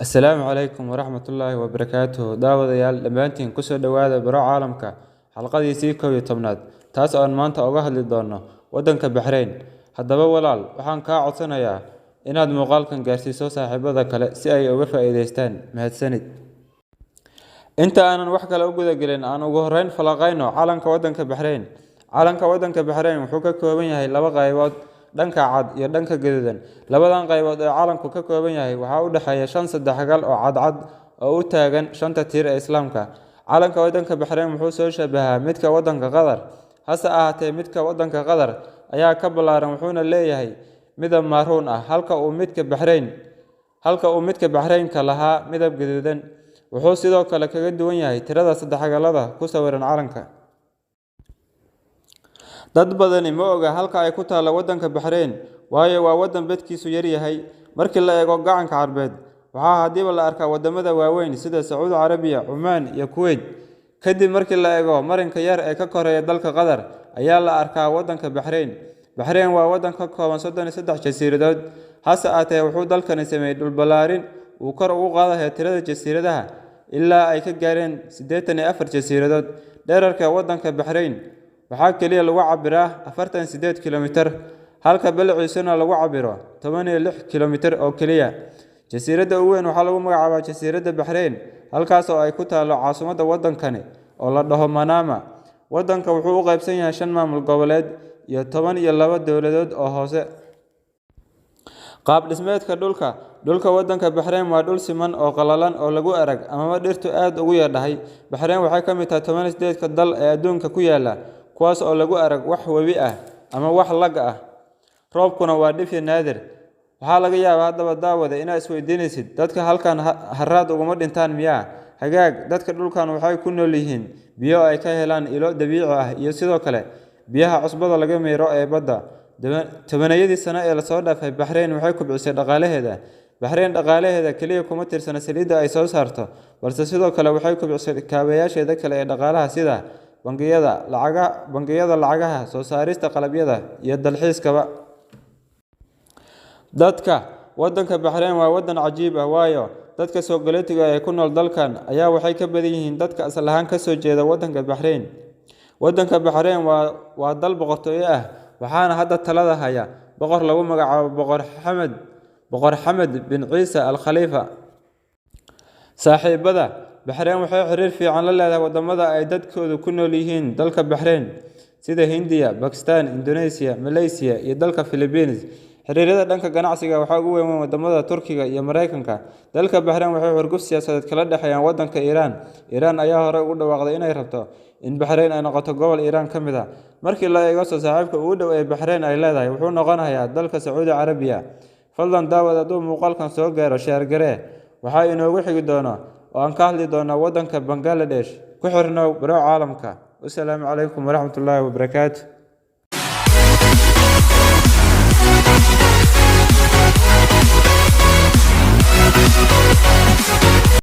Asalaamu calaykum waraxmatullaahi wabarakaatuh. Daawadayaal dhammaantiin ku soo dhawaada baro caalamka xalqadiisii 11aad taas oo aan maanta uga hadli doono wadanka Bahrain. Haddaba walaal, waxaan kaa codsanayaa inaad muuqaalkan gaarsiiso saaxiibada kale si ay uga faa'iideystaan. Mahadsanid. Inta aanan wax kale u guda gelin, aan ugu horeyn falaqayno calanka wadanka Bahrain. Calanka wadanka Bahrain wuxuu ka kooban yahay laba qaybood, dhanka cad iyo dhanka gaduudan. Labadan qaybood ee calanku ka kooban yahay waxa u dhaxeeya 5 gal oo cadcad oo u taagan shanta tiir ee Islaamka. Calanka wadanka Bahrain wuxuu soo shabahaa midka wadanka Qatar. Hase ahaatee, midka wadanka Qatar ayaa ka ballaaran, wuxuuna leeyahay midab maroon ah, halka uu midka Bahrain ka lahaa midab gaduudan. Wuxuu sidoo kale kaga duwan yahay tirada saddexgalada ku sawiran calanka. Dad badani ma oga halka ay ku taalo wadanka Bahrain, waayo waa wadan badkiisu yar yahay. Markii la eego gacanka Carbeed, waxaa hadiiba la arkaa wadamada waaweyn sida Sacuudi Carabiya, Cumaan iyo Kuwait. Kadib markii la eego marinka yar ee ka koreeya dalka Qatar, ayaa la arkaa wadanka Bahrain. Bahrain waa wadan ka kooban 33 jasiiradood. Hase ahaatee, wuxuu dalkani sameeyay dhul ballaarin uu kor ugu qaadayo tirada jasiiradaha ilaa ay ka gaareen 84 jasiiradood. Dhererka wadanka Bahrain waxaa kaliya lagu cabiraa 48 kiiloomitir, halka balaciisuna lagu cabiro 16 kiiloomitir oo kaliya. Jasiiradda ugu weyn waxaa lagu magacaabaa Jasiiradda Bahrain, halkaas oo ay ku taalo caasimadda wadankani oo la dhaho Manama. Wadanka wuxuu u qaybsan yahay 5 maamul goboleed iyo 12 dowladood oo hoose. Qaab dhismeedka dhulka wadanka Bahrain waa dhul siman oo qalalan oo lagu arag ama dhirtu aad ugu yarahay. Bahrain waxay ka mid tahay 18 dal ee adduunka ku yaala, kuwaas oo lagu arag wax webi ah ama wax lag ah. Roobkuna waa dhif naadir. Waxaa laga yaabaa haddaba daawada inaad isweydiinaysid, dadka halkan harraad uguma dhintaan miyaa? Hagaag, dadka dhulkan waxay ku nool yihiin biyo ay ka helaan ilo dabiici ah iyo sidoo kale biyaha cusbada laga meero ee badda. Tobanayadii sano ee la soo dhaafay, Bahrain waxay kubcisay dhaqaalaheeda. Bahrain dhaqaalaheeda kaliya kuma tirsana saliidda ay soo saarto, balse sidoo kale waxay kubcisay kaabayaasheeda kale ee dhaqaalaha sida bangiyada lacagaha, soo saarista qalabyada iyo dalxiiskaba. Dadka wadanka Bahrain waa wadan cajiib ah, waayo dadka soo galootiga ee ku nool dalkan ayaa waxay ka badan yihiin dadka asal ahaan ka soo jeeda wadanka Bahrain. Wadanka Bahrain waa dal boqortooyo ah, waxaana hadda talada haya boqor lagu magacaabo boqor Xamed bin Ciise Al Khalifa. Saaxiibada, Bahrain waxay xiriir fiican la leedahay wadamada ay dadkoodu ku nool yihiin dalka Bahrain sida Hindiya, Pakistan, Indonesia, Malaysia iyo dalka Philippines. Xiriirada dhanka ganacsiga waxaa ugu weyn wadamada Turkiga iyo Mareykanka. Dalka Bahrain waxay xurguf siyaasadeed kala dhaxeeyaan wadanka Iran. Iran ayaa hore ugu dhawaaqday inay rabto in Bahrain ay noqoto gobol Iran ka mid ah. Markii la eego saaxiibka ugu dhow ee Bahrain ay leedahay, wuxuu noqonayaa dalka Sacuudi Carabiya. Fadlan daawada, hadduu muuqaalkan soo gaaro share garee. Waxaa inoogu xigi doona oo aan ka hadli doonaa wadanka Bangladesh. Ku xirnow baro caalamka. Wasalaamu calaykum waraxmatullaahi wabarakaatuh.